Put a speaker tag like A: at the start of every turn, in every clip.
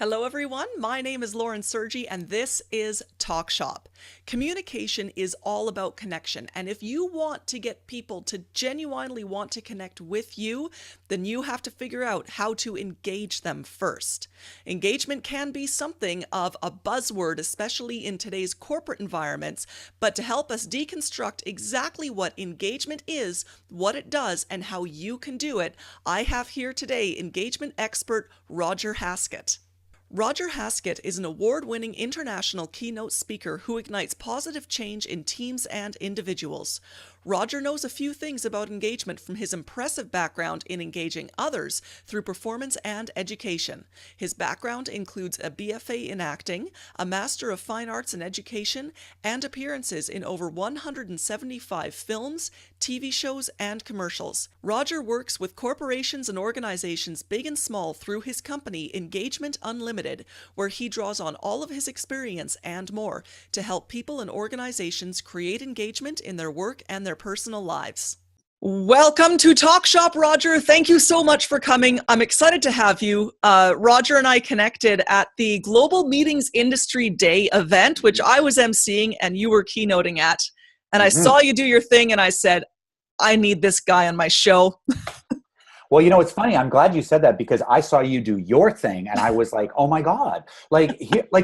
A: Hello, everyone. My name is Lauren Sergi, and this is Talk Shop. Communication is all about connection, and if you want to get people to genuinely want to connect with you, then you have to figure out how to engage them first. Engagement can be something of a buzzword, especially in today's corporate environments, but to help us deconstruct exactly what engagement is, what it does, and how you can do it, I have here today engagement expert Roger Haskett. Roger Haskett is an award-winning international keynote speaker who ignites positive change in teams and individuals. Roger knows a few things about engagement from his impressive background in engaging others through performance and education. His background includes a BFA in acting, a Master of Fine Arts in Education, and appearances in over 175 films, TV shows, and commercials. Roger works with corporations and organizations big and small through his company Engagement Unlimited, where he draws on all of his experience and more to help people and organizations create engagement in their work and their personal lives. Welcome to Talk Shop, Roger. Thank you so much for coming. I'm excited to have you. Roger and I connected at the Global Meetings Industry Day event, which I was emceeing and you were keynoting at. And I saw you do your thing and I said, I need this guy on my show.
B: Well, you know, it's funny. I'm glad you said that because I saw you do your thing and I was like, oh my God,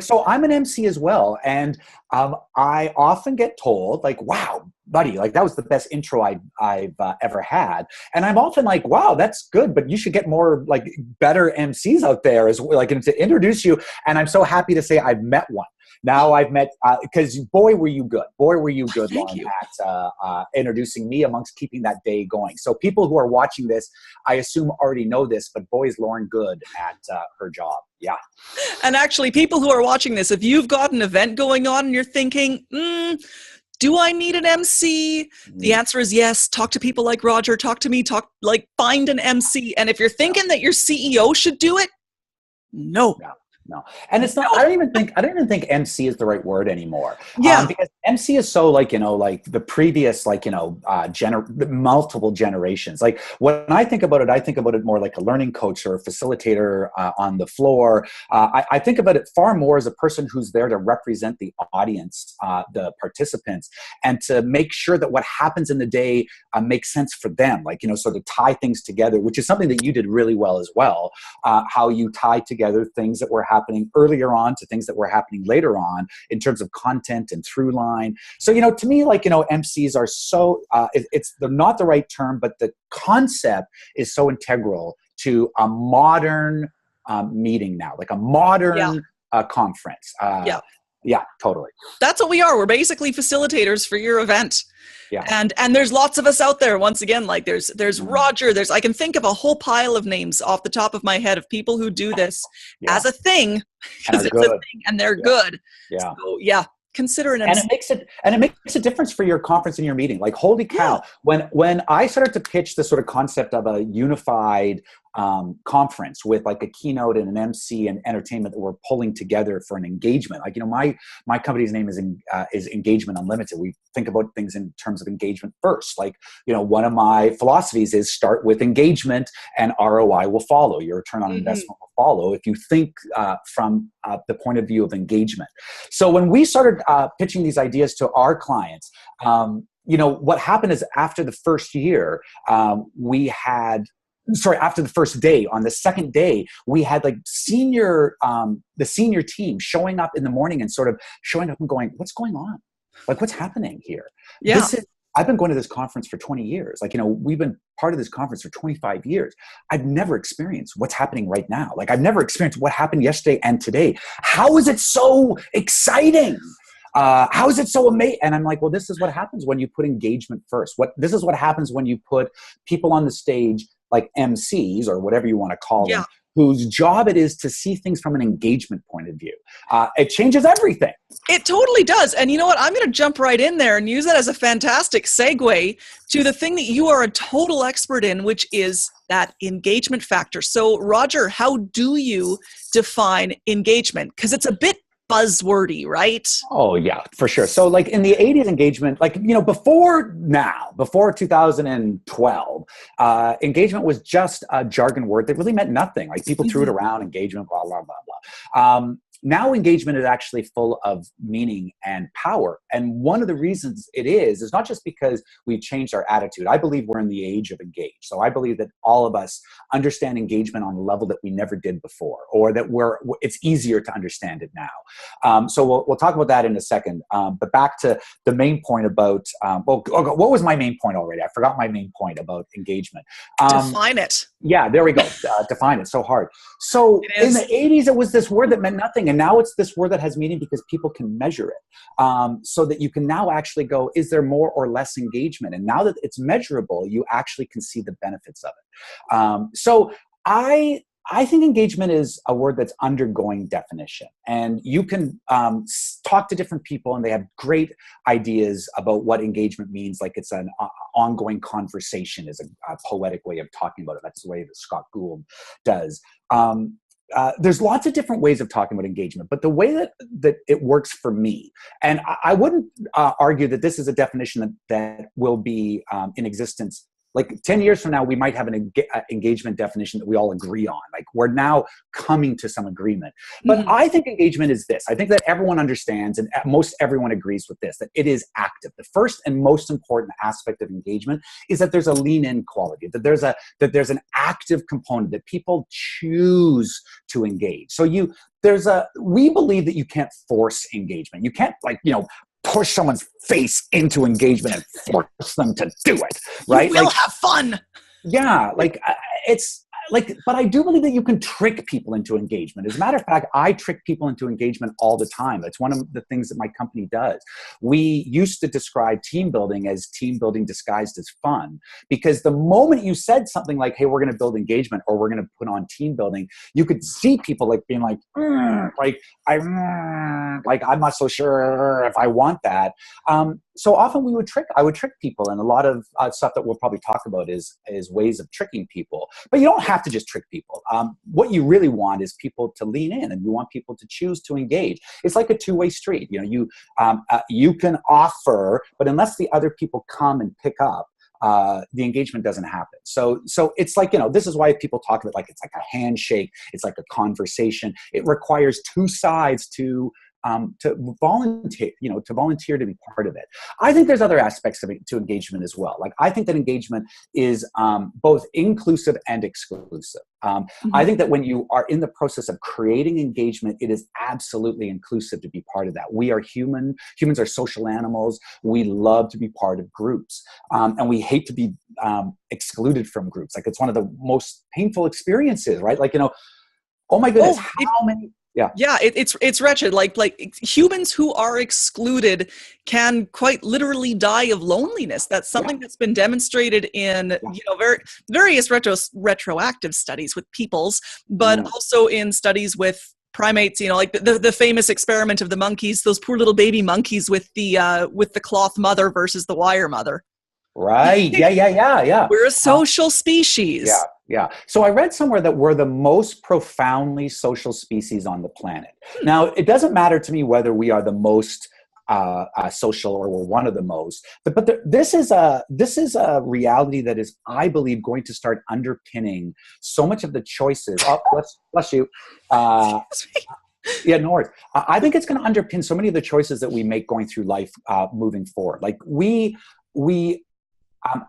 B: so I'm an MC as well. And I often get told like, wow, buddy, like that was the best intro I've ever had. And I'm often like, wow, that's good, but you should get more like better MCs out there as like to introduce you. And I'm so happy to say I've met one. Now I've met, because boy, were you good. Boy, were you good,
A: Thank
B: Lauren,
A: you.
B: at introducing me amongst keeping that day going. So people who are watching this, I assume already know this, but boy, is Lauren good at her job. Yeah.
A: And actually, people who are watching this, if you've got an event going on and you're thinking, do I need an MC? The answer is yes. Talk to people like Roger. Talk to me. Find an MC. And if you're thinking that your CEO should do it, no.
B: No. And it's not, I don't even think MC is the right word anymore.
A: Yeah.
B: Because MC is so like the previous, multiple generations. Like when I think about it more like a learning coach or a facilitator on the floor. I think about it far more as a person who's there to represent the audience, the participants, and to make sure that what happens in the day makes sense for them. So to tie things together, which is something that you did really well as well, how you tie together things that were happening earlier on to things that were happening later on in terms of content and through line. So, to me, MCs are so, they're not the right term, but the concept is so integral to a modern meeting now, like a modern conference. Yeah, totally.
A: That's what we are. We're basically facilitators for your event.
B: Yeah.
A: And there's lots of us out there. Once again, like there's Roger, I can think of a whole pile of names off the top of my head of people who do this as a thing, because it's a thing and they're good.
B: Yeah.
A: So consider an MC.
B: And it makes a difference for your conference and your meeting. Like, holy cow, when I started to pitch the sort of concept of a unified conference with like a keynote and an MC and entertainment that we're pulling together for an engagement. My company's name is Engagement Unlimited. We think about things in terms of engagement first. One of my philosophies is start with engagement and ROI will follow. Your return on investment will follow if you think from the point of view of engagement. So when we started pitching these ideas to our clients, what happened is after the first year, after the first day, on the second day, we had the senior team showing up in the morning and sort of showing up and going, what's going on? Like, what's happening here?
A: Yeah.
B: I've been going to this conference for 20 years. We've been part of this conference for 25 years. I've never experienced what's happening right now. I've never experienced what happened yesterday and today. How is it so exciting? How is it so amazing? And I'm like, well, this is what happens when you put engagement first. This is what happens when you put people on the stage like MCs or whatever you want to call them, whose job it is to see things from an engagement point of view. It changes everything.
A: It totally does. And you know what? I'm going to jump right in there and use that as a fantastic segue to the thing that you are a total expert in, which is that engagement factor. So, Roger, how do you define engagement? Because it's a bit buzzwordy, right?
B: Oh yeah, for sure. So in the 80s engagement, before 2012, engagement was just a jargon word that really meant nothing. People threw it around, engagement, blah, blah, blah, blah. Now engagement is actually full of meaning and power. And one of the reasons it is not just because we've changed our attitude. I believe we're in the age of engage. So I believe that all of us understand engagement on a level that we never did before, or that it's easier to understand it now. So we'll talk about that in a second. But back to the main point about, what was my main point already? I forgot my main point about engagement.
A: Define it.
B: Yeah, there we go. Define it. So hard. So in the 80s, it was this word that meant nothing. And now it's this word that has meaning because people can measure it. So that you can now actually go, is there more or less engagement? And now that it's measurable, you actually can see the benefits of it. So I think engagement is a word that's undergoing definition. And you can talk to different people and they have great ideas about what engagement means. Like it's an ongoing conversation is a poetic way of talking about it. That's the way that Scott Gould does. There's lots of different ways of talking about engagement, but the way that it works for me, and I wouldn't argue that this is a definition that will be in existence. Like 10 years from now, we might have an engagement definition that we all agree on. Like we're now coming to some agreement. But I think engagement is this. I think that everyone understands and most everyone agrees with this, that it is active. The first and most important aspect of engagement is that there's a lean in quality, that there's an active component, that people choose to engage. So we believe that you can't force engagement. You can't push someone's face into engagement and force them to do it, right?
A: You will have fun.
B: Yeah, but I do believe that you can trick people into engagement. As a matter of fact, I trick people into engagement all the time. It's one of the things that my company does. We used to describe team building as team building disguised as fun, because the moment you said something like, hey, we're going to build engagement or we're going to put on team building, you could see people being like, I'm not so sure if I want that. So often I would trick people, and a lot of stuff that we'll probably talk about is ways of tricking people. But you don't have to just trick people. What you really want is people to lean in, and you want people to choose to engage. It's like a two-way street. You can offer, but unless the other people come and pick up, the engagement doesn't happen. So it's like, this is why people talk about it's like a handshake. It's like a conversation. It requires two sides to volunteer to be part of it. I think there's other aspects to engagement as well. I think that engagement is both inclusive and exclusive. I think that when you are in the process of creating engagement, it is absolutely inclusive to be part of that. We are human. Humans are social animals. We love to be part of groups. And we hate to be excluded from groups. It's one of the most painful experiences, right? Oh my goodness, how many...
A: Yeah, it's wretched. Like humans who are excluded can quite literally die of loneliness. That's something that's been demonstrated in various retroactive studies with peoples, but also in studies with primates. The famous experiment of the monkeys, those poor little baby monkeys with the cloth mother versus the wire mother.
B: Right. Yeah.
A: We're a social species.
B: Yeah. So I read somewhere that we're the most profoundly social species on the planet. Now, it doesn't matter to me whether we are the most social or we're one of the most, but this is a reality that is, I believe, going to start underpinning so much of the choices. Oh, bless you. Yeah, no worries. I think it's going to underpin so many of the choices that we make going through life moving forward.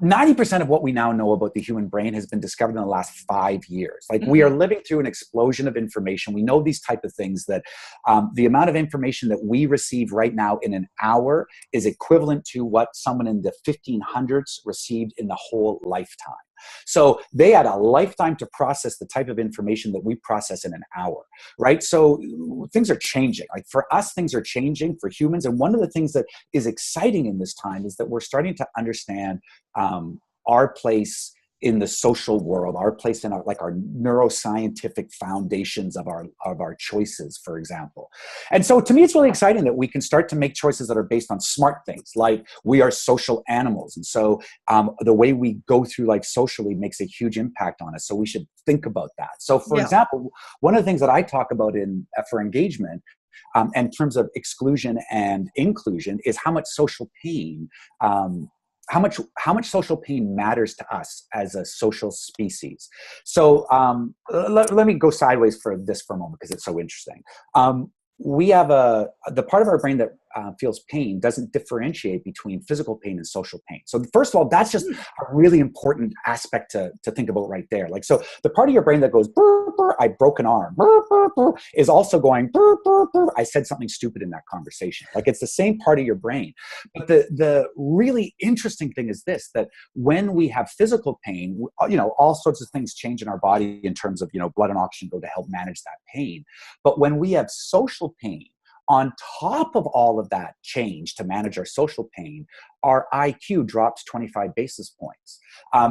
B: 90% of what we now know about the human brain has been discovered in the last 5 years. We are living through an explosion of information. We know these type of things, that the amount of information that we receive right now in an hour is equivalent to what someone in the 1500s received in the whole lifetime. So they had a lifetime to process the type of information that we process in an hour, right? So things are changing. For us, things are changing for humans. And one of the things that is exciting in this time is that we're starting to understand our place in the social world, our place in our neuroscientific foundations of our choices, for example. And so to me, it's really exciting that we can start to make choices that are based on smart things, like we are social animals. And so the way we go through socially makes a huge impact on us. So we should think about that. So for example, one of the things that I talk about for engagement, in terms of exclusion and inclusion, is how much social pain how much social pain matters to us as a social species. So let me go sideways for this for a moment because it's so interesting. We have the part of our brain that feels pain doesn't differentiate between physical pain and social pain. So first of all, that's just a really important aspect to think about right there. Like, so the part of your brain that goes, burr, burr, I broke an arm, burr, burr, burr, is also going, burr, burr, burr, I said something stupid in that conversation. Like, it's the same part of your brain. But the really interesting thing is this, that when we have physical pain, all sorts of things change in our body in terms of, blood and oxygen go to help manage that pain. But when we have social pain, on top of all of that change to manage our social pain, our IQ drops 25 basis points.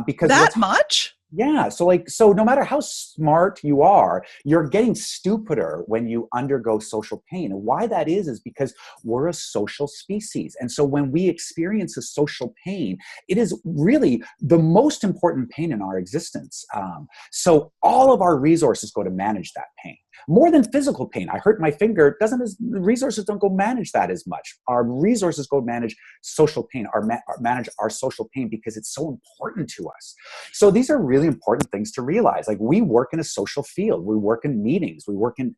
B: Because
A: that much?
B: Yeah. So no matter how smart you are, you're getting stupider when you undergo social pain. And why that is because we're a social species. And so when we experience a social pain, it is really the most important pain in our existence. So all of our resources go to manage that pain. More than physical pain. I hurt my finger. Resources don't go manage that as much. Our resources go manage social pain, manage our social pain because it's so important to us. So these are really important things to realize. Like, we work in a social field. We work in meetings. We work in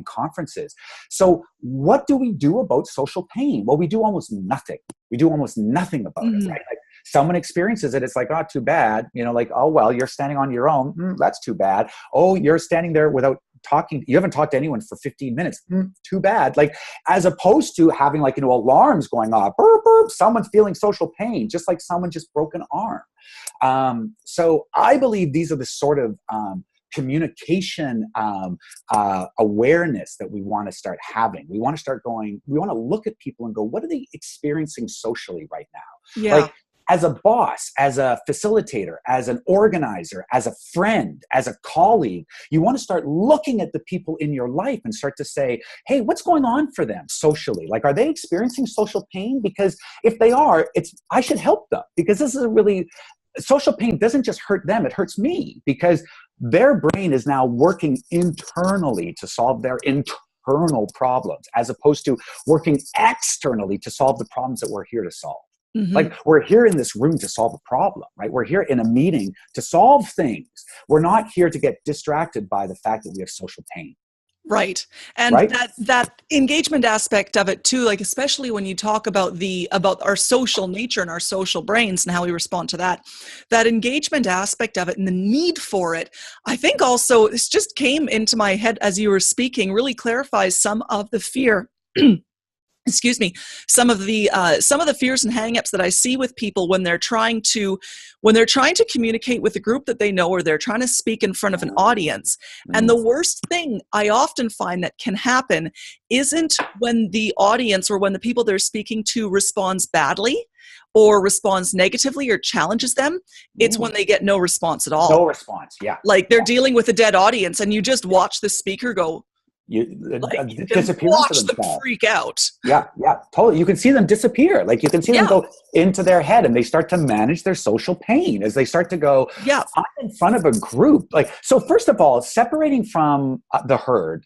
B: conferences. So what do we do about social pain? Well, we do almost nothing. We do almost nothing about it, right? Like, someone experiences it, it's like, oh, too bad. Like, oh, well, you're standing on your own. That's too bad. Oh, you're standing there without talking. You haven't talked to anyone for 15 minutes. Too bad. Like, as opposed to having alarms going off, burp, burp, someone feeling social pain, just like someone just broke an arm. So I believe these are the sort of communication awareness that we want to start having. We want to look at people and go, what are they experiencing socially right now?
A: Yeah.
B: Like, as a boss, as a facilitator, as an organizer, as a friend, as a colleague, you want to start looking at the people in your life and start to say, hey, what's going on for them socially? Like, are they experiencing social pain? Because if they are, I should help them, because this is social pain doesn't just hurt them, it hurts me, because their brain is now working internally to solve their internal problems, as opposed to working externally to solve the problems that we're here to solve. Like, we're here in this room to solve a problem, right? We're here in a meeting to solve things. We're not here to get distracted by the fact that we have social pain.
A: Right. And
B: right?
A: that engagement aspect of it too, like, especially when you talk about our social nature and our social brains and how we respond to that engagement aspect of it and the need for it, I think also, this just came into my head as you were speaking, really clarifies some of the fear excuse me, some of the fears and hangups that I see with people when they're trying to communicate with a group that they know, or they're trying to speak in front of an audience. And the worst thing I often find that can happen isn't when the audience or when the people they're speaking to responds badly or responds negatively or challenges them. It's when they get no response at all.
B: No response, yeah.
A: Like, they're dealing with a dead audience and you just watch the speaker go, you
B: disappear,
A: watch them freak out.
B: Yeah, totally. You can see them disappear. Like, you can see them go into their head, and they start to manage their social pain as they start to go, I'm in front of a group. Like, so first of all, separating from the herd,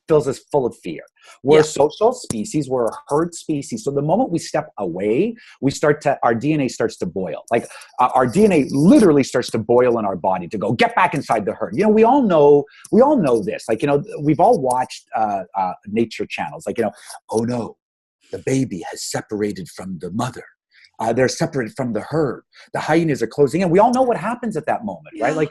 B: fills us full of fear. We're a social species. We're a herd species. So the moment we step away, our DNA starts to boil. Like, our DNA literally starts to boil in our body to go, get back inside the herd. We all know this. Like, we've all watched nature channels. Like, oh no, the baby has separated from the mother. They're separated from the herd. The hyenas are closing in. We all know what happens at that moment, right? Like,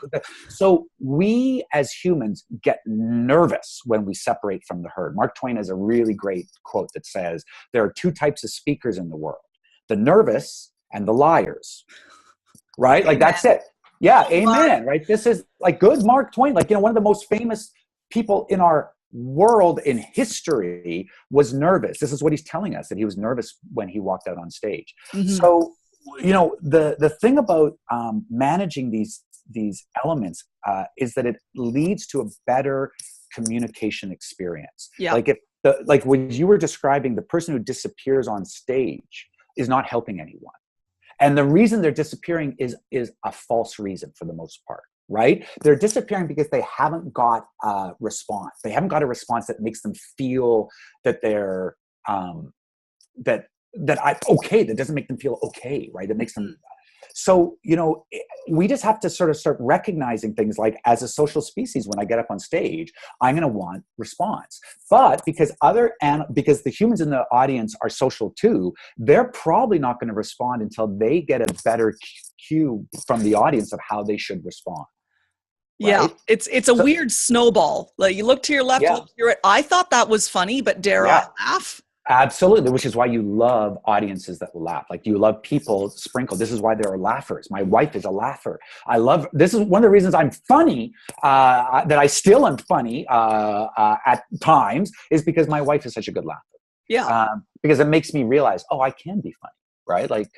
B: so we as humans get nervous when we separate from the herd. Mark Twain has a really great quote that says, there are two types of speakers in the world: the nervous and the liars, right? Like, that's it. Yeah, amen, right? This is like good Mark Twain. Like, one of the most famous people in our world in history was nervous. This is what he's telling us, that he was nervous when he walked out on stage. So, the thing about managing these elements is that it leads to a better communication experience. Like when you were describing, the person who disappears on stage is not helping anyone, and the reason they're disappearing is a false reason for the most part. Right? They're disappearing because they haven't got a response. They haven't got a response that makes them feel that they're that doesn't make them feel okay, right? It makes them. So, we just have to sort of start recognizing things like, as a social species, when I get up on stage, I'm going to want response. But because the humans in the audience are social too, they're probably not going to respond until they get a better cue from the audience of how they should respond.
A: Yeah,
B: Right?
A: it's a weird snowball. Like, you look to your left,
B: Yeah.
A: look to your right. I thought that was funny, but dare I
B: Yeah.
A: laugh?
B: Absolutely, which is why you love audiences that will laugh. Like, you love people sprinkled. This is why there are laughers. My wife is a laugher. This is one of the reasons I'm funny, that I still am funny at times, is because my wife is such a good laugher.
A: Yeah.
B: Because it makes me realize, oh, I can be funny, right? Like,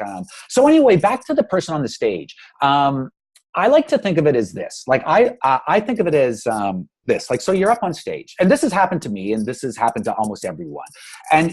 B: so anyway, back to the person on the stage. I like to think of it as this. Like, I think of it as this. Like, so you're up on stage, and this has happened to me, and this has happened to almost everyone. And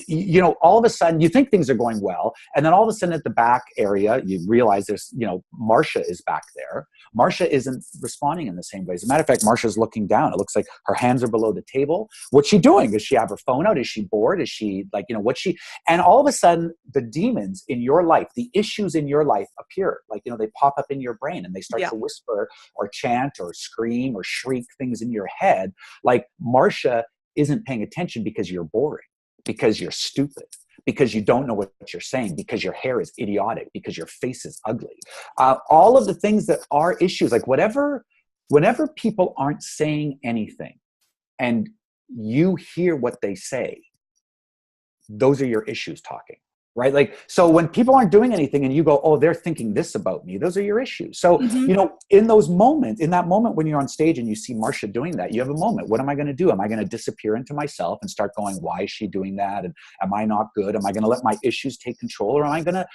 B: all of a sudden, you think things are going well, and then all of a sudden, at the back area, you realize there's, Marcia is back there. Marcia isn't responding in the same way. As a matter of fact, Marcia's looking down. It looks like her hands are below the table. What's she doing? Does she have her phone out? Is she bored? Is she like, what's she? And all of a sudden, the demons in your life, the issues in your life appear. Like, they pop up in your brain, and they start to whisper or chant or scream or shriek things in your head. Like, Marcia isn't paying attention because you're boring, because you're stupid, because you don't know what you're saying, because your hair is idiotic, because your face is ugly. All of the things that are issues, like whenever people aren't saying anything and you hear what they say, those are your issues talking. Right? Like, so when people aren't doing anything and you go, oh, they're thinking this about me, those are your issues. So, in that moment when you're on stage and you see Marcia doing that, you have a moment. What am I going to do? Am I going to disappear into myself and start going, why is she doing that? And am I not good? Am I going to let my issues take control? Or am I going to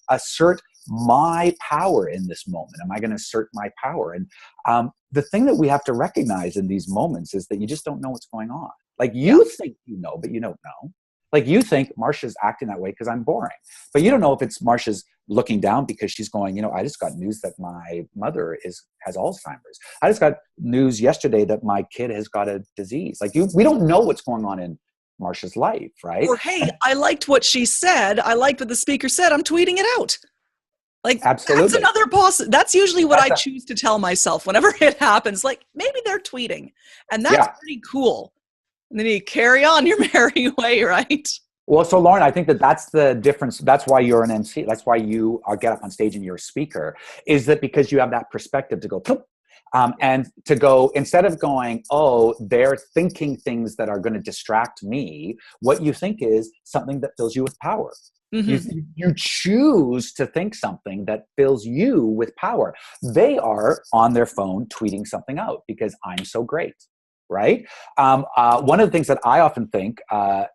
B: assert my power in this moment? Am I going to assert my power? And the thing that we have to recognize in these moments is that you just don't know what's going on. Like, you think you know, but you don't know. Like, you think Marcia's acting that way because I'm boring. But you don't know if it's Marcia's looking down because she's going, I just got news that my mother has Alzheimer's. I just got news yesterday that my kid has got a disease. Like, we don't know what's going on in Marcia's life, right?
A: Or, hey, I liked what she said. I liked what the speaker said. I'm tweeting it out. Like,
B: absolutely.
A: That's another that's usually what I choose to tell myself whenever it happens. Like, maybe they're tweeting. And that's pretty cool. And then you carry on your merry way, right?
B: Well, so Lauren, I think that's the difference. That's why you're an MC. That's why you get up on stage and you're a speaker, is that because you have that perspective to go, and to go, instead of going, oh, they're thinking things that are going to distract me, what you think is something that fills you with power. Mm-hmm. You choose to think something that fills you with power. They are on their phone tweeting something out because I'm so great. Right? One of the things that I often think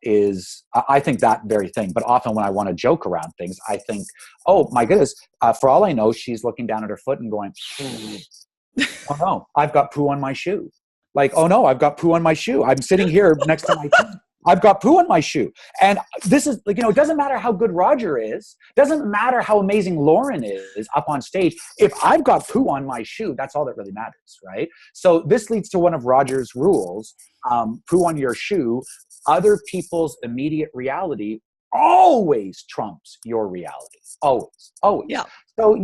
B: is, I think that very thing, but often when I want to joke around things, I think, oh my goodness, for all I know, she's looking down at her foot and going, oh no, I've got poo on my shoe. Like, oh no, I've got poo on my shoe. I'm sitting here next to my team. I've got poo on my shoe. And this is like, it doesn't matter how good Roger is. Doesn't matter how amazing Lauren is up on stage. If I've got poo on my shoe, that's all that really matters, right? So this leads to one of Roger's rules, poo on your shoe. Other people's immediate reality always trumps your reality. Always, always.
A: Yeah.
B: So,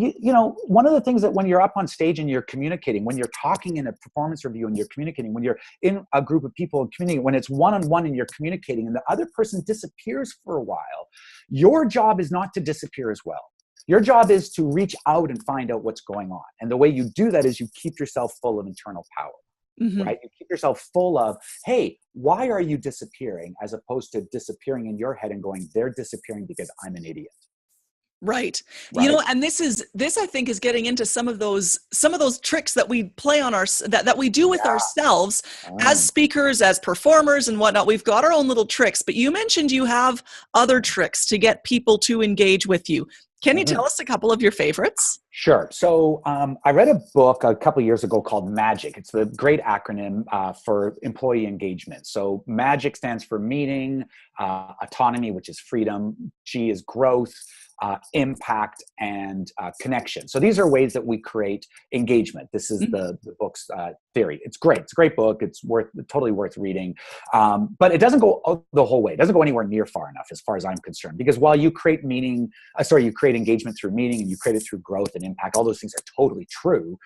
B: one of the things that when you're up on stage and you're communicating, when you're talking in a performance review and you're communicating, when you're in a group of people and communicating, when it's one-on-one and you're communicating and the other person disappears for a while, your job is not to disappear as well. Your job is to reach out and find out what's going on. And the way you do that is you keep yourself full of internal power. Mm-hmm. Right? You keep yourself full of, hey, why are you disappearing? As opposed to disappearing in your head and going, they're disappearing because I'm an idiot.
A: Right. And this I think is getting into some of those tricks that we play on that we do with ourselves as speakers, as performers and whatnot. We've got our own little tricks, but you mentioned you have other tricks to get people to engage with you. Can you tell us a couple of your favorites?
B: Sure. So I read a book a couple of years ago called MAGIC. It's the great acronym for employee engagement. So MAGIC stands for meaning, autonomy, which is freedom. G is growth. impact, and connection. So these are ways that we create engagement. This is the book's theory. It's great. It's a great book. It's totally worth reading. But it doesn't go the whole way. It doesn't go anywhere near far enough as far as I'm concerned. Because while you create you create engagement through meaning, and you create it through growth and impact, all those things are totally true.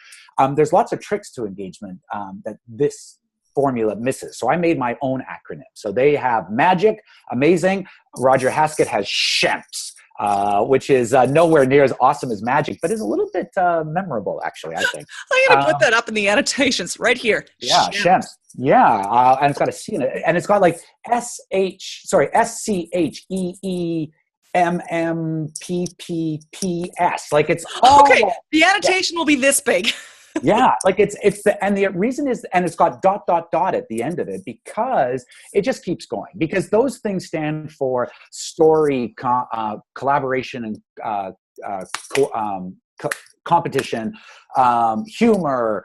B: There's lots of tricks to engagement that this formula misses. So I made my own acronym. So they have magic, amazing. Roger Haskett has SHEMPS, which is nowhere near as awesome as magic, but is a little bit memorable, actually, I think.
A: I'm going to put that up in the annotations right here.
B: Yeah, SHEMPS. Yeah, and it's got a C in it. And it's got like SCHEEMMPPPS. Like it's all...
A: Okay, the annotation will be this big.
B: Yeah, like the reason is, and it's got ... at the end of it, because it just keeps going, because those things stand for story, collaboration, and competition, humor,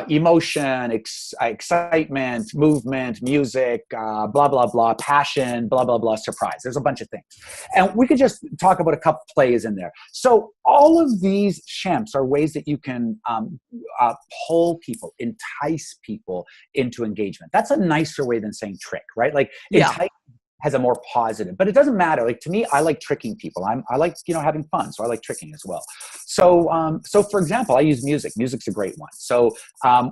B: emotion, excitement, movement, music, blah, blah, blah, passion, blah, blah, blah, surprise. There's a bunch of things. And we could just talk about a couple plays in there. So all of these SHEMPs are ways that you can pull people, entice people into engagement. That's a nicer way than saying trick, right? Like entice has a more positive, but it doesn't matter. Like to me, I like tricking people. I like, having fun. So I like tricking as well. So, for example, I use music. Music's a great one. So,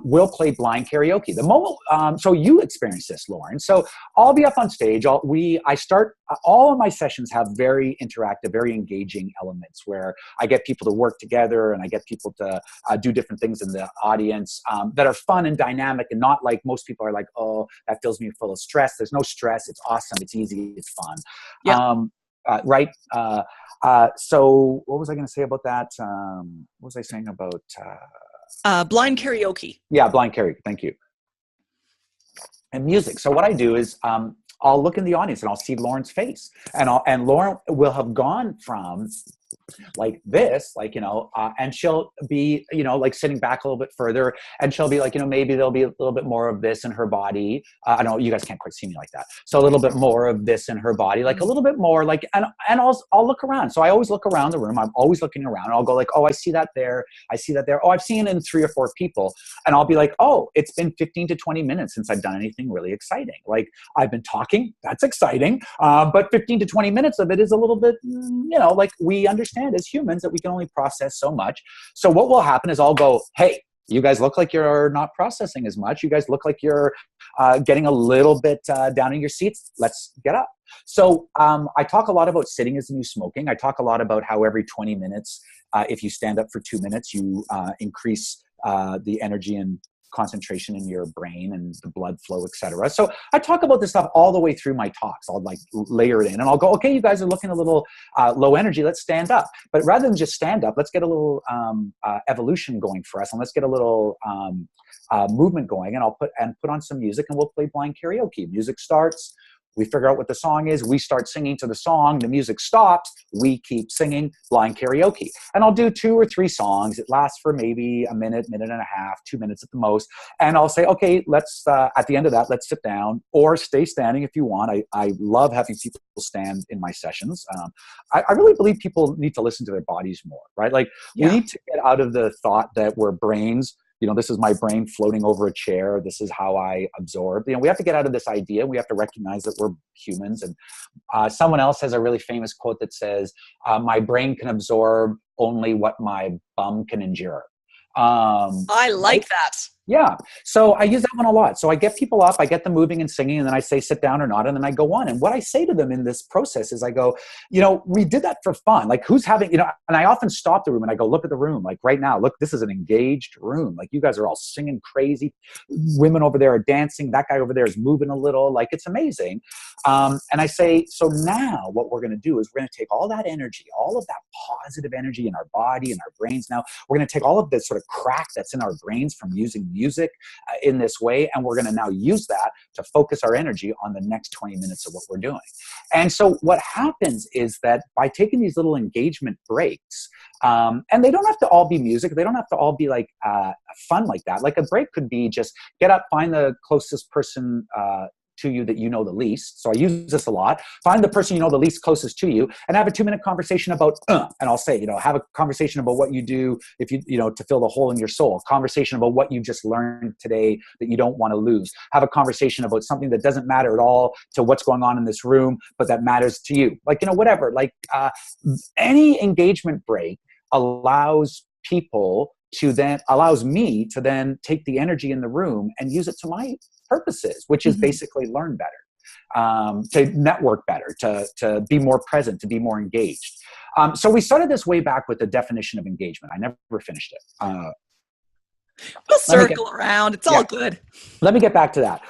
B: we'll play blind karaoke. The moment, so you experience this, Lauren. So I'll be up on stage. I start, all of my sessions have very interactive, very engaging elements where I get people to work together, and I get people to do different things in the audience that are fun and dynamic, and not like most people are like, oh, that fills me full of stress. There's no stress. It's awesome. It's easy. It's fun.
A: Yeah.
B: Right. So what was I going to say about that? What was I saying about
A: blind karaoke?
B: Yeah, blind karaoke. Thank you. And music. So what I do is I'll look in the audience and I'll see Lauren's face, and Lauren will have gone from like this, like, and she'll be, like sitting back a little bit further, and she'll be like, maybe there'll be a little bit more of this in her body. I know you guys can't quite see me like that. So a little bit more of this in her body, like a little bit more, like, and I'll look around. So I always look around the room. I'm always looking around, and I'll go like, oh, I see that there. I see that there. Oh, I've seen it in 3 or 4 people. And I'll be like, oh, it's been 15 to 20 minutes since I've done anything really exciting. Like I've been talking, that's exciting. But 15 to 20 minutes of it is a little bit, like we understand as humans that we can only process so much. So what will happen is I'll go, hey, you guys look like you're not processing as much. You guys look like you're getting a little bit down in your seats. Let's get up. So I talk a lot about sitting is the new smoking. I talk a lot about how every 20 minutes, if you stand up for 2 minutes, you increase the energy and concentration in your brain and the blood flow, etc. So I talk about this stuff all the way through my talks. I'll like layer it in, and I'll go, okay, you guys are looking a little low energy. Let's stand up. But rather than just stand up, let's get a little evolution going for us, and let's get a little movement going. And I'll put on some music, and we'll play blind karaoke. Music starts. We figure out what the song is. We start singing to the song. The music stops. We keep singing blind karaoke. And I'll do 2 or 3 songs. It lasts for maybe a minute, minute and a half, 2 minutes at the most. And I'll say, okay, let's, at the end of that, let's sit down or stay standing if you want. I love having people stand in my sessions. I really believe people need to listen to their bodies more, right? Like we need to get out of the thought that we're brains. This is my brain floating over a chair. This is how I absorb. We have to get out of this idea. We have to recognize that we're humans. And someone else has a really famous quote that says, my brain can absorb only what my bum can endure.
A: I like that.
B: Yeah. So I use that one a lot. So I get people up, I get them moving and singing, and then I say, sit down or not. And then I go on. And what I say to them in this process is I go, we did that for fun. Like who's having, and I often stop the room and I go, look at the room. Like right now, look, this is an engaged room. Like you guys are all singing crazy. Women over there are dancing. That guy over there is moving a little. Like it's amazing. And I say, so now what we're going to do is we're going to take all that energy, all of that positive energy in our body and our brains. Now we're going to take all of this sort of crack that's in our brains from using music in this way, and we're going to now use that to focus our energy on the next 20 minutes of what we're doing. And so what happens is that by taking these little engagement breaks, and they don't have to all be music, they don't have to all be like fun like that. Like a break could be just get up, find the closest person to you that you know the least. So I use this a lot. Find the person you know the least closest to you and have a 2-minute conversation about, and I'll say, have a conversation about what you do if to fill the hole in your soul. Conversation about what you just learned today that you don't want to lose. Have a conversation about something that doesn't matter at all to what's going on in this room, but that matters to you. Like, whatever. Like any engagement break allows me to then take the energy in the room and use it to my purposes, which is basically learn better, to network better, to be more present, to be more engaged. So we started this way back with the definition of engagement. I never finished it.
A: We'll circle around. It's all good.
B: Let me get back to that.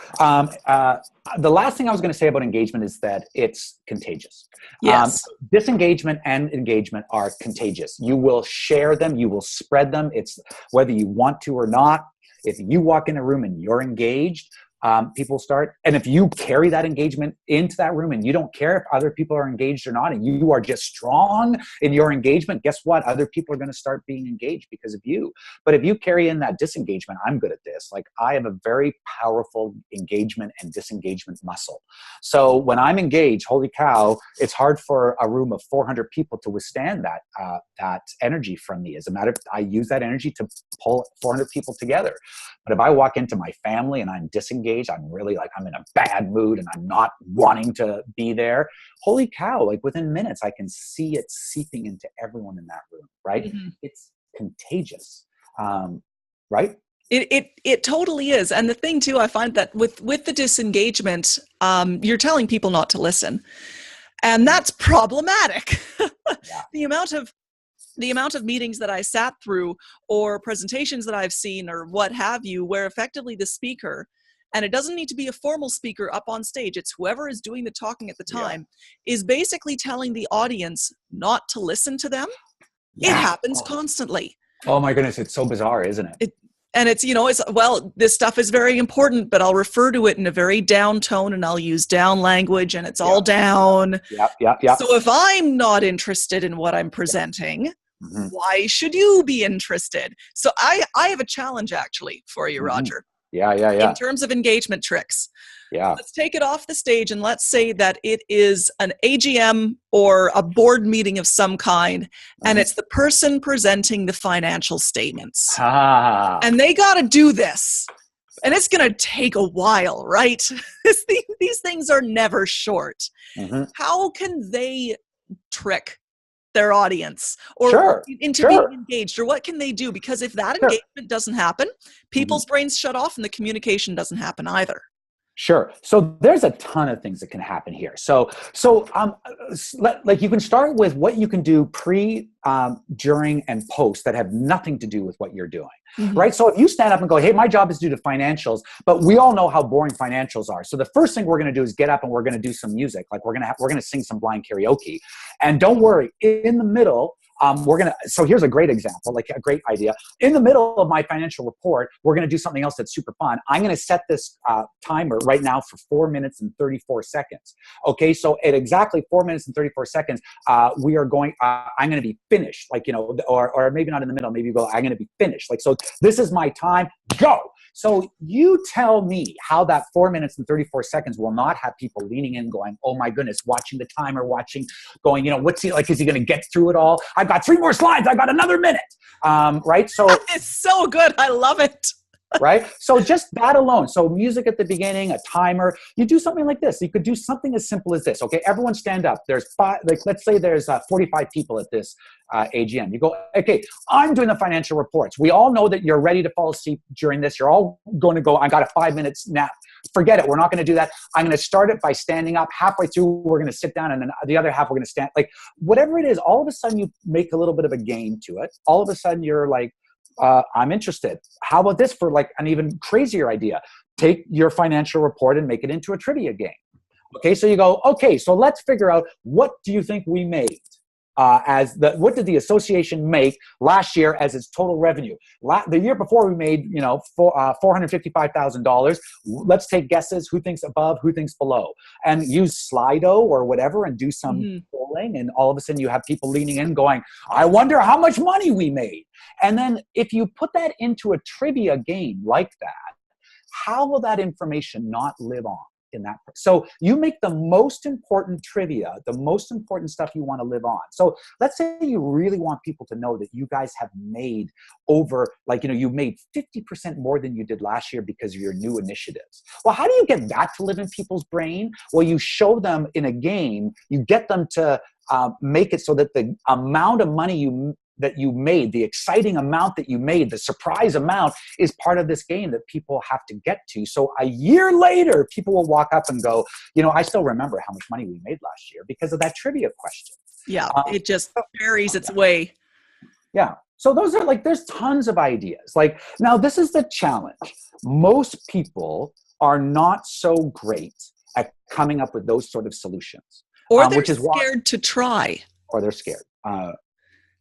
B: The last thing I was going to say about engagement is that it's contagious.
A: Yes.
B: Disengagement and engagement are contagious. You will share them. You will spread them. It's whether you want to or not. If you walk in a room and you're engaged, people start. And if you carry that engagement into that room and you don't care if other people are engaged or not, and you are just strong in your engagement, guess what? Other people are going to start being engaged because of you. But if you carry in that disengagement, I'm good at this. Like, I have a very powerful engagement and disengagement muscle. So when I'm engaged, holy cow, it's hard for a room of 400 people to withstand that energy from me. As a matter of fact, I use that energy to pull 400 people together. But if I walk into my family and I'm disengaged, I'm really I'm in a bad mood and I'm not wanting to be there. Holy cow, within minutes, I can see it seeping into everyone in that room, right? Mm-hmm. It's contagious, right?
A: It totally is. And the thing too, I find that with the disengagement, you're telling people not to listen. And that's problematic. Yeah. The amount of meetings that I sat through or presentations that I've seen or what have you, where effectively the speaker, and it doesn't need to be a formal speaker up on stage, it's whoever is doing the talking at the time, is basically telling the audience not to listen to them. Yeah. It happens constantly.
B: Oh my goodness, it's so bizarre, isn't it?
A: This stuff is very important, but I'll refer to it in a very down tone and I'll use down language and it's all down.
B: Yeah.
A: So if I'm not interested in what I'm presenting, why should you be interested? So I have a challenge actually for you, Roger.
B: Yeah.
A: In terms of engagement tricks.
B: Yeah.
A: Let's take it off the stage and let's say that it is an AGM or a board meeting of some kind, and it's the person presenting the financial statements. And they got to do this. And it's going to take a while, right? These things are never short. How can they trick their audience or into being engaged, or what can they do? Because if that engagement doesn't happen, people's brains shut off and the communication doesn't happen either.
B: Sure. So there's a ton of things that can happen here. So you can start with what you can do pre, during, and post that have nothing to do with what you're doing, right? So if you stand up and go, hey, my job is to do the financials, but we all know how boring financials are. So the first thing we're going to do is get up and we're going to do some music. Like we're going to sing some blind karaoke. And don't worry, in the middle, so here's a great example, like a great idea. In the middle of my financial report, we're going to do something else that's super fun. I'm going to set this timer right now for 4 minutes and 34 seconds. Okay, so at exactly 4 minutes and 34 seconds, I'm going to be finished, or maybe not in the middle, maybe you go, I'm going to be finished. So this is my time, go. So you tell me how that 4 minutes and 34 seconds will not have people leaning in going, oh my goodness, watching the timer, going, what's he like? Is he going to get through it all? I've got 3 more slides. I've got another minute. Right? So
A: it's so good. I love it.
B: Right? So just that alone. So music at the beginning, a timer. You do something like this. You could do something as simple as this. Okay, everyone stand up. There's let's say there's 45 people at this AGM. You go, okay, I'm doing the financial reports. We all know that you're ready to fall asleep during this. You're all going to go, I got a 5 minutes nap. Forget it. We're not going to do that. I'm going to start it by standing up. Halfway through, we're going to sit down, and then the other half, we're going to stand. Whatever it is, all of a sudden you make a little bit of a game to it. All of a sudden you're like, I'm interested. How about this for an even crazier idea? Take your financial report and make it into a trivia game. Okay, so you go, okay, so let's figure out, what do you think we made? What did the association make last year as its total revenue? The year before we made, $455,000. Let's take guesses. Who thinks above? Who thinks below? And use Slido or whatever and do some polling. And all of a sudden you have people leaning in going, I wonder how much money we made. And then if you put that into a trivia game like that, how will that information not live on? in that. So you make the most important trivia, the most important stuff you want to live on. So let's say you really want people to know that you guys have made over, like, you made 50% more than you did last year because of your new initiatives. Well, how do you get that to live in people's brain? Well, you show them in a game, you get them to make it so that the amount of money that you made, the exciting amount that you made, the surprise amount is part of this game that people have to get to. So a year later, people will walk up and go, I still remember how much money we made last year because of that trivia question.
A: Yeah, it just carries its way.
B: Yeah. So those are there's tons of ideas. Now this is the challenge. Most people are not so great at coming up with those sort of solutions.
A: Or they're scared to try.
B: Or they're scared.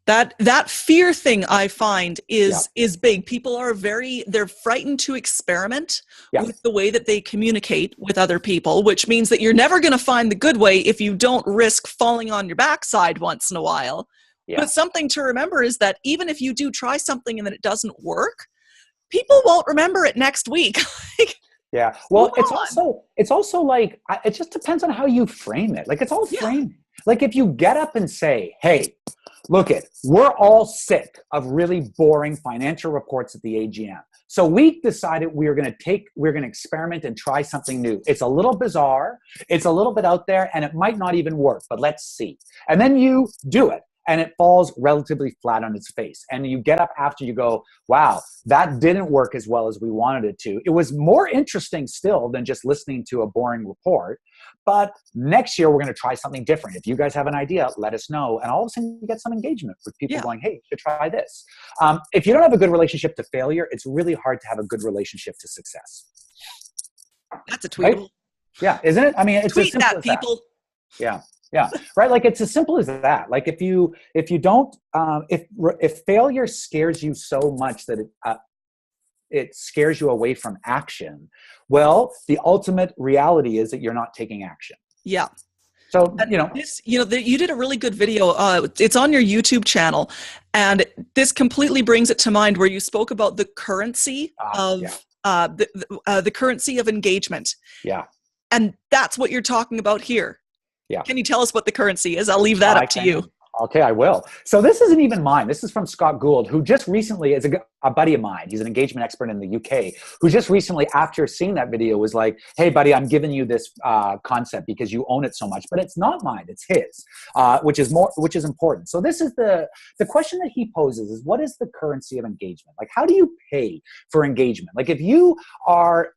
A: That fear thing I find is big. People are they're frightened to experiment with the way that they communicate with other people, which means that you're never going to find the good way if you don't risk falling on your backside once in a while. Yeah. But something to remember is that even if you do try something and then it doesn't work, people won't remember it next week.
B: Yeah. Well, it's also like, it just depends on how you frame it. It's all framing. If you get up and say, hey, look we're all sick of really boring financial reports at the AGM. So we decided we're going to experiment and try something new. It's a little bizarre. It's a little bit out there and it might not even work, but let's see. And then you do it. And it falls relatively flat on its face. And you get up after, you go, wow, that didn't work as well as we wanted it to. It was more interesting still than just listening to a boring report. But next year, we're going to try something different. If you guys have an idea, let us know. And all of a sudden, you get some engagement with people going, hey, you should try this. If you don't have a good relationship to failure, it's really hard to have a good relationship to success.
A: That's a tweet.
B: Right? Yeah, isn't it? I mean, it's
A: tweet that, people.
B: Yeah. Yeah. Right. It's as simple as that. If failure scares you so much that it scares you away from action, well, the ultimate reality is that you're not taking action.
A: Yeah.
B: So,
A: you did a really good video. It's on your YouTube channel, and this completely brings it to mind where you spoke about the currency of the currency of engagement.
B: Yeah.
A: And that's what you're talking about here.
B: Yeah.
A: Can you tell us what the currency is? I'll leave that up to you.
B: Okay, I will. So this isn't even mine. This is from Scott Gould, who just recently is a buddy of mine. He's an engagement expert in the UK, who just recently, after seeing that video, was like, hey, buddy, I'm giving you this concept because you own it so much. But it's not mine. It's his, which is important. So this is the question that he poses is, what is the currency of engagement? How do you pay for engagement? If you are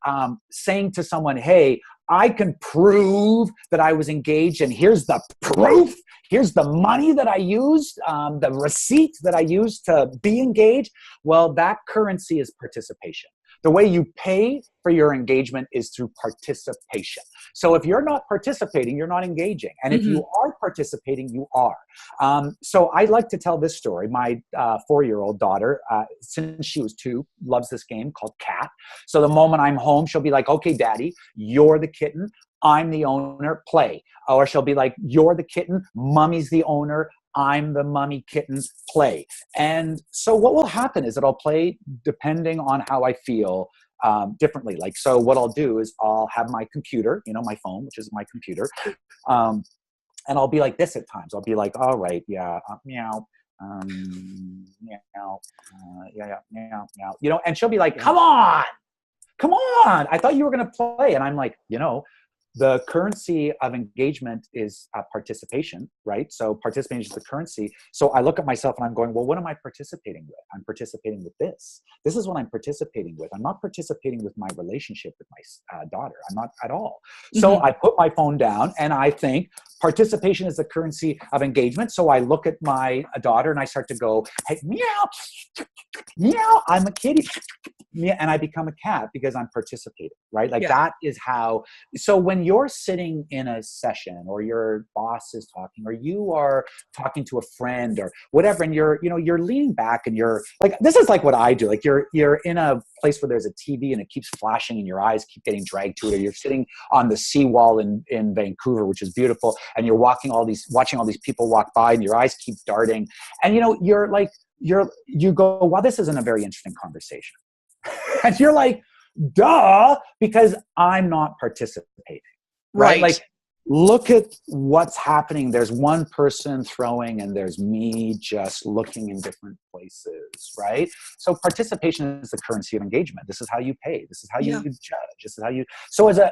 B: saying to someone, hey, I can prove that I was engaged, and here's the proof. Here's the money that I used, the receipt that I used to be engaged. Well, that currency is participation. The way you pay for your engagement is through participation. So if you're not participating, you're not engaging. And if you are participating, you are. So I like to tell this story. My 4-year-old daughter, since she was 2, loves this game called Cat. So the moment I'm home, she'll be like, okay, Daddy, you're the kitten. I'm the owner, play. Or she'll be like, you're the kitten, Mummy's the owner, I'm the mummy kitten, play. And so what will happen is that I'll play depending on how I feel differently. So what I'll do is I'll have my computer, my phone, which is my computer. And I'll be like this at times. I'll be like, all right, yeah, meow. Meow, yeah, meow, meow. And she'll be like, come on. I thought you were going to play. And I'm like, the currency of engagement is participation, right? So participation is the currency. So I look at myself and I'm going, well, what am I participating with? I'm participating with this. This is what I'm participating with. I'm not participating with my relationship with my daughter. I'm not at all. So I put my phone down and I think participation is the currency of engagement. So I look at my daughter and I start to go, hey, meow, meow, I'm a kitty. And I become a cat because I'm participating, right? That is how. So when you're sitting in a session or your boss is talking or you are talking to a friend or whatever, and you're leaning back and you're like, this is like what I do. You're in a place where there's a TV and it keeps flashing and your eyes keep getting dragged to it. Or you're sitting on the seawall in Vancouver, which is beautiful. And you're watching all these people walk by and your eyes keep darting. And, you go, well, this isn't a very interesting conversation. And you're like, duh, because I'm not participating. right?
A: Right.
B: Like, look at what's happening. There's one person throwing and there's me just looking in different places, right? So participation is the currency of engagement. This is how you pay. This is how you
A: Yeah.
B: judge. This is how you, so as a,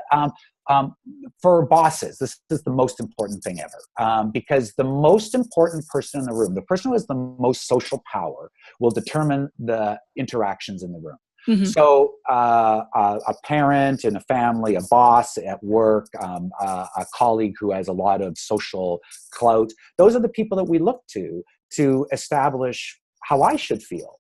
B: for bosses, this is the most important thing ever, because the most important person in the room, the person who has the most social power, will determine the interactions in the room.
A: Mm-hmm.
B: So a parent in a family, a boss at work, a colleague who has a lot of social clout, those are the people that we look to establish how I should feel.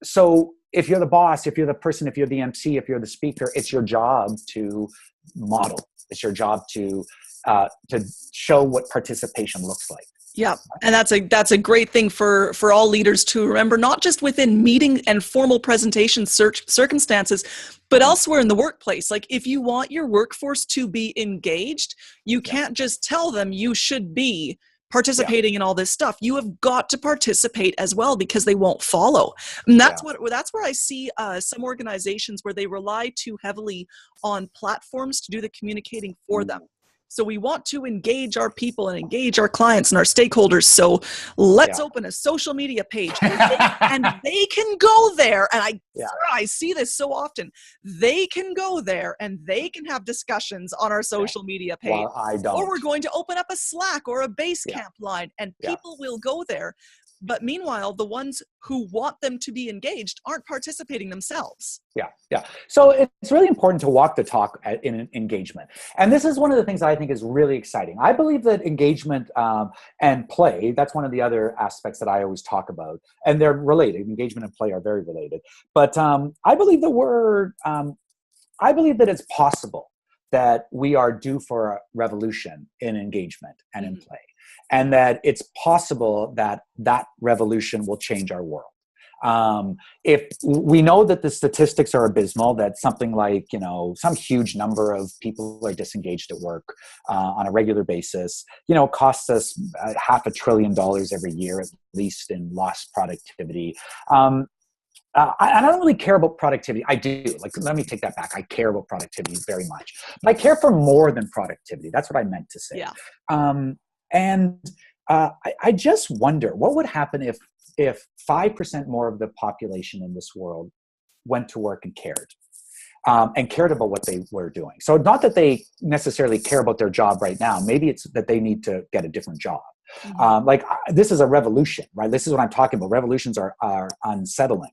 B: So if you're the boss, if you're the person, if you're the MC, if you're the speaker, it's your job to model. It's your job to show what participation looks like.
A: Yeah. And that's a great thing for all leaders to remember, not just within meeting and formal presentation circumstances, but elsewhere in the workplace. Like, if you want your workforce to be engaged, you can't just tell them you should be participating in all this stuff. You have got to participate as well, because they won't follow. And that's where I see some organizations where they rely too heavily on platforms to do the communicating for them. So we want to engage our people and engage our clients and our stakeholders. So let's open a social media page, and they can go there. And I see this so often. They can go there and they can have discussions on our social media page.
B: Well, I don't.
A: Or we're going to open up a Slack or a Basecamp line, and people will go there. But meanwhile, the ones who want them to be engaged aren't participating themselves.
B: Yeah. So it's really important to walk the talk in engagement. And this is one of the things that I think is really exciting. I believe that engagement and play, that's one of the other aspects that I always talk about. And they're related. Engagement and play are very related. But I believe I believe that it's possible that we are due for a revolution in engagement and in play. And that it's possible that that revolution will change our world. If we know that the statistics are abysmal, that something like, some huge number of people are disengaged at work on a regular basis, costs us $500 billion every year, at least, in lost productivity. I don't really care about productivity. I do. Let me take that back. I care about productivity very much. But I care for more than productivity. That's what I meant to say. And I just wonder what would happen if 5% more of the population in this world went to work and cared about what they were doing. So not that they necessarily care about their job right now. Maybe it's that they need to get a different job. This is a revolution, right? This is what I'm talking about. Revolutions are unsettling.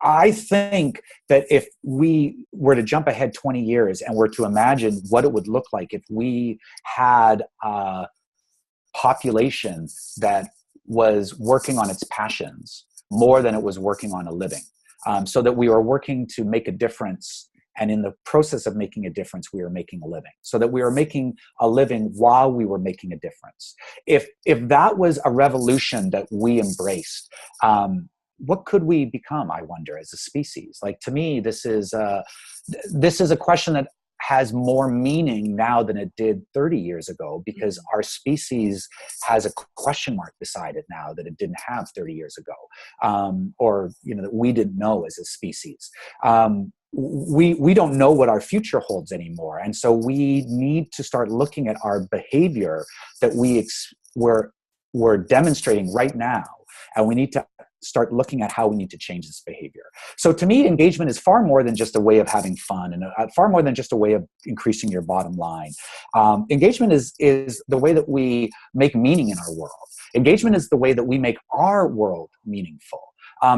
B: I think that if we were to jump ahead 20 years and were to imagine what it would look like if we had a population that was working on its passions more than it was working on a living, so that we were working to make a difference, and in the process of making a difference, we were making a living, so that we were making a living while we were making a difference. If that was a revolution that we embraced, what could we become, I wonder, as a species? To me, this is a question that has more meaning now than it did 30 years ago, because our species has a question mark beside it now that it didn't have 30 years ago, or that we didn't know as a species. We don't know what our future holds anymore, and so we need to start looking at our behavior that we're demonstrating right now, and we need to start looking at how we need to change this behavior. So to me, engagement is far more than just a way of having fun, and far more than just a way of increasing your bottom line. Engagement is the way that we make meaning in our world. Engagement is the way that we make our world meaningful.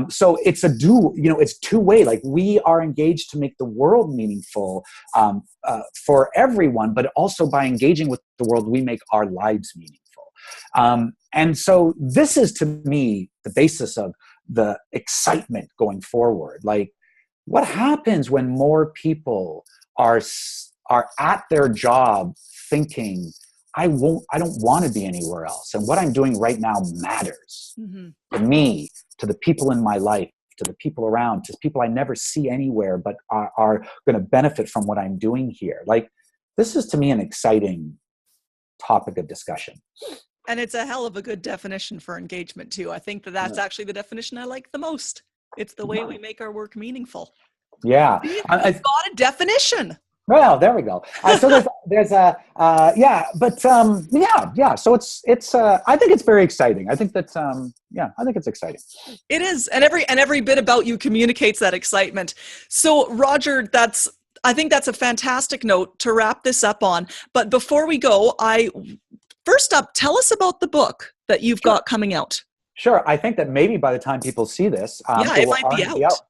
B: So it's it's two-way. We are engaged to make the world meaningful for everyone, but also by engaging with the world, we make our lives meaningful. And so this is, to me, the basis of the excitement going forward. What happens when more people are at their job thinking, I don't want to be anywhere else, and what I'm doing right now matters to me, to the people in my life, to the people around, to people I never see anywhere, but are going to benefit from what I'm doing here. This is, to me, an exciting topic of discussion.
A: And it's a hell of a good definition for engagement too. I think that's actually the definition I like the most. It's the way we make our work meaningful.
B: Yeah.
A: We've got a definition.
B: Well, there we go. So there's a yeah, but yeah. So it's I think it's very exciting. I think that yeah, I think it's exciting.
A: It is, and every bit about you communicates that excitement. So, Roger, I think that's a fantastic note to wrap this up on. But before we go, first up, tell us about the book that you've
B: Sure.
A: got coming out.
B: Sure. I think that maybe by the time people see this,
A: Yeah,
B: it
A: it
B: will
A: might be
B: already be
A: out.
B: out.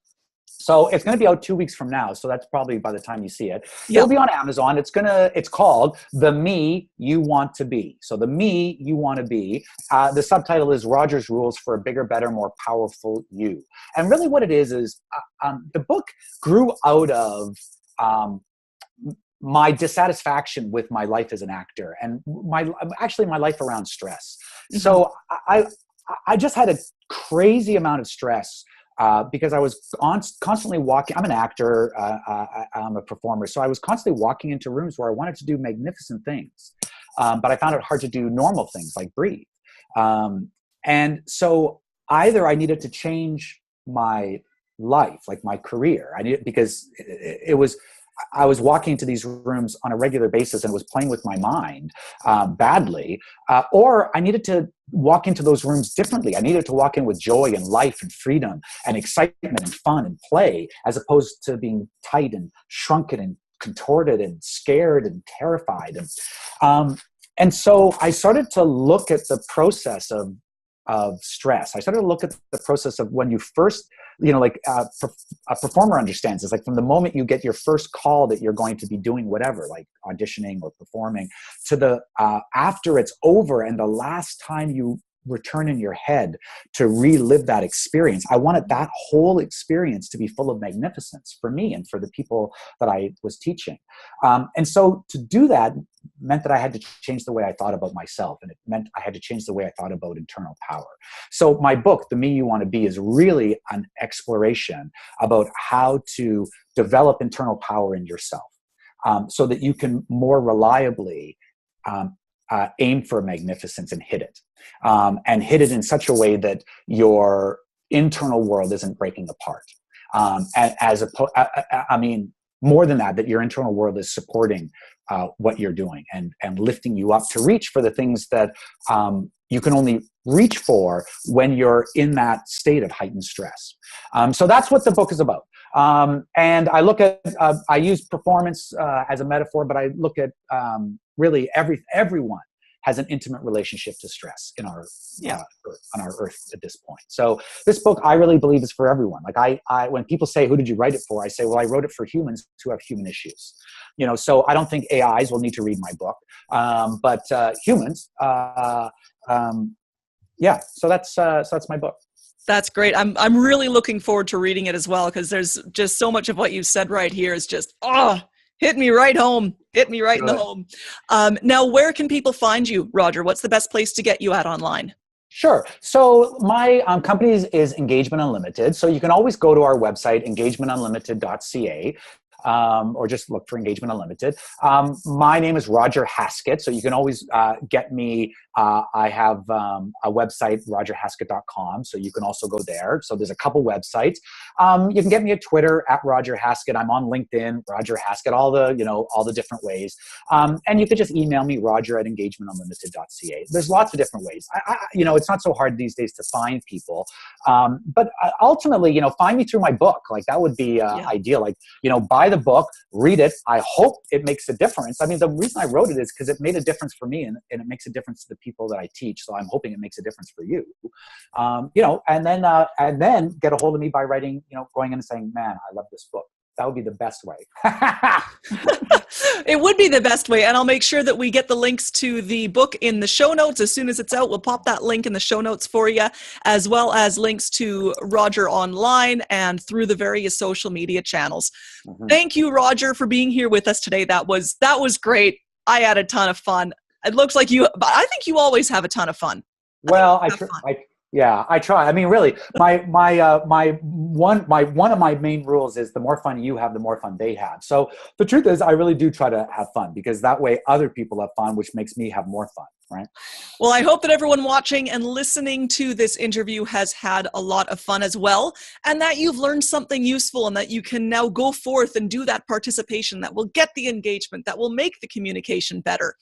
B: So it's going to be out 2 weeks from now. So that's probably by the time you see it.
A: Yeah.
B: It'll be on Amazon. It's called The Me You Want to Be. So The Me You Want to Be. The subtitle is Roger's Rules for a Bigger, Better, More Powerful You. And really what it is the book grew out of my dissatisfaction with my life as an actor and my life around stress. Mm-hmm. So I just had a crazy amount of stress because I was constantly walking. I'm an actor. I'm a performer. So I was constantly walking into rooms where I wanted to do magnificent things. But I found it hard to do normal things like breathe. And so either I needed to change my life, like my career. Because I was walking into these rooms on a regular basis and was playing with my mind badly, or I needed to walk into those rooms differently. I needed to walk in with joy and life and freedom and excitement and fun and play, as opposed to being tight and shrunken and contorted and scared and terrified. And so I started to look at the process of stress. I started to look at the process of when you first, like a performer understands. It's like from the moment you get your first call that you're going to be doing whatever, like auditioning or performing, to the after it's over and the last time you return in your head to relive that experience. I wanted that whole experience to be full of magnificence for me and for the people that I was teaching. And so to do that meant that I had to change the way I thought about myself. And it meant I had to change the way I thought about internal power. So my book, The Me You Want to Be, is really an exploration about how to develop internal power in yourself so that you can more reliably aim for magnificence and hit it. And hit it in such a way that your internal world isn't breaking apart. More than that your internal world is supporting what you're doing and lifting you up to reach for the things that you can only reach for when you're in that state of heightened stress. So that's what the book is about. And I look at, I use performance as a metaphor, but I look at really everyone has an intimate relationship to stress in our on our earth at this point. So this book, I really believe, is for everyone. Like I when people say, "Who did you write it for?" I say, "Well, I wrote it for humans who have human issues." So I don't think AIs will need to read my book, but humans. So that's my book.
A: That's great. I'm really looking forward to reading it as well, because there's just so much of what you said right here is just hit me right home. Hit me right in the home. Now, where can people find you, Roger? What's the best place to get you at online?
B: Sure. So my company is Engagement Unlimited. So you can always go to our website, engagementunlimited.ca. Or just look for Engagement Unlimited. My name is Roger Haskett, so you can always get me. I have a website, rogerhaskett.com, so you can also go there. So there's a couple websites. You can get me at Twitter at Roger Haskett. I'm on LinkedIn, Roger Haskett, all the different ways. And you could just email me, roger@engagementunlimited.ca. There's lots of different ways. It's not so hard these days to find people. But ultimately, find me through my book. Like that would be ideal. Like, buy the book, read it. I hope it makes a difference. I mean, the reason I wrote it is because it made a difference for me and it makes a difference to the people that I teach. So I'm hoping it makes a difference for you. And then get a hold of me by writing, going in and saying, "Man, I love this book." That would be the best way.
A: It would be the best way. And I'll make sure that we get the links to the book in the show notes. As soon as it's out, we'll pop that link in the show notes for you, as well as links to Roger online and through the various social media channels. Mm-hmm. Thank you, Roger, for being here with us today. That was great. I had a ton of fun. It looks like but I think you always have a ton of fun.
B: Well, I try. I mean, really, one of my main rules is the more fun you have, the more fun they have. So the truth is, I really do try to have fun because that way other people have fun, which makes me have more fun. right?
A: Well, I hope that everyone watching and listening to this interview has had a lot of fun as well, and that you've learned something useful and that you can now go forth and do that participation that will get the engagement, that will make the communication better.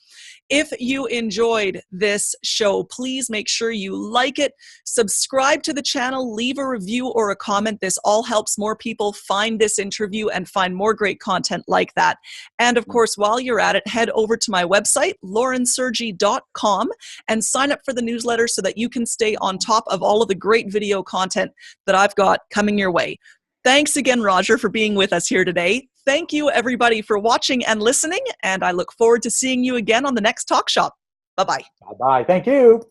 A: If you enjoyed this show, please make sure you like it, subscribe to the channel, leave a review or a comment. This all helps more people find this interview and find more great content like that. And of course, while you're at it, head over to my website, laurensergi.com, and sign up for the newsletter so that you can stay on top of all of the great video content that I've got coming your way. Thanks again, Roger, for being with us here today. Thank you, everybody, for watching and listening, and I look forward to seeing you again on the next Talk Shop. Bye-bye.
B: Bye-bye. Thank you.